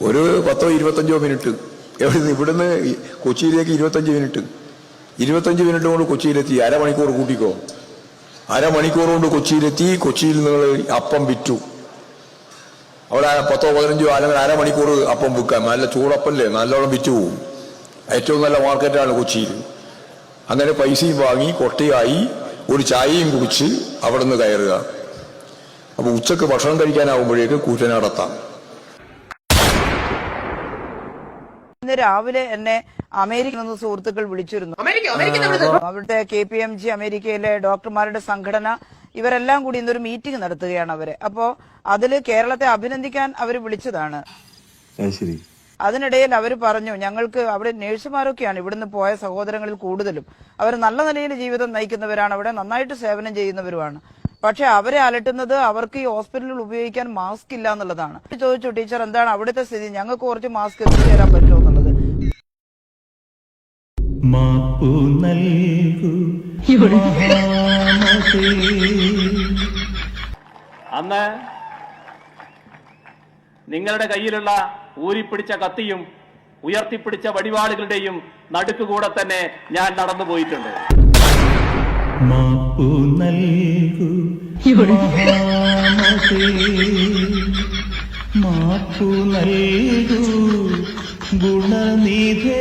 ഒരു 10-25 മിനിറ്റ്. ഇവിടുന്ന് കൊച്ചിയിലേക്ക് 25 മിനിറ്റ്. 25 മിനിറ്റ് കൊണ്ട് കൊച്ചിയിലെത്തി. അരമണിക്കൂർ കൂട്ടിക്കോ. അരമണിക്കൂർ കൊണ്ട് കൊച്ചിയിലെത്തി. കൊച്ചിയിൽ നിങ്ങൾ അപ്പം വിറ്റു. അവിടെ 10-15 അല്ലെങ്കിൽ അരമണിക്കൂർ അപ്പം വിൽക്കാം. നല്ല ചൂടപ്പല്ലേ, നല്ലോണം വിറ്റ് പോവും. ഏറ്റവും നല്ല മാർക്കറ്റാണ് കൊച്ചിയിൽ. അങ്ങനെ പൈസയും വാങ്ങി കൊട്ടയായി ഒരു ചായയും കുടിച്ച് അവിടെ നിന്ന് കയറുക. അപ്പൊ ഉച്ചക്ക് ഭക്ഷണം കഴിക്കാനാവുമ്പോഴേക്ക് കൂറ്റനാടെത്താം. ഇന്ന് രാവിലെ എന്നെ അമേരിക്കയിൽ നിന്ന് സുഹൃത്തുക്കൾ വിളിച്ചിരുന്നു. അവിടുത്തെ KPMG അമേരിക്കയിലെ ഡോക്ടർമാരുടെ സംഘടന ഇവരെല്ലാം കൂടി ഇന്നൊരു മീറ്റിംഗ് നടത്തുകയാണ് അവര്. അപ്പോ അതില് കേരളത്തെ അഭിനന്ദിക്കാൻ അവർ വിളിച്ചതാണ്. അതിനിടയിൽ അവർ പറഞ്ഞു, ഞങ്ങൾക്ക് അവിടെ നഴ്സുമാരൊക്കെയാണ് ഇവിടുന്ന് പോയ സഹോദരങ്ങളിൽ കൂടുതലും. അവർ നല്ല നിലയിൽ ജീവിതം നയിക്കുന്നവരാണ്, അവിടെ നന്നായിട്ട് സേവനം ചെയ്യുന്നവരുമാണ്. പക്ഷെ അവരെ അലട്ടുന്നത് അവർക്ക് ഈ ഹോസ്പിറ്റലിൽ ഉപയോഗിക്കാൻ മാസ്ക് ഇല്ല എന്നുള്ളതാണ്. ചോദിച്ചു, ടീച്ചർ എന്താണ് അവിടുത്തെ സ്ഥിതി, ഞങ്ങൾക്ക് കുറച്ച് മാസ്ക് എത്തിച്ചേരാൻ പറ്റുമോ എന്നുള്ളത്. അന്ന് നിങ്ങളുടെ കയ്യിലുള്ള ഊരിപ്പിടിച്ച കത്തിയും ഉയർത്തിപ്പിടിച്ച വടിവാളുകളുടെയും നടുക്കുകൂടെ തന്നെ ഞാൻ നടന്നു പോയിട്ടുണ്ട്. മാപ്പു നൽകൂ മാപ്പു നൽകൂ ഗുണനിധേ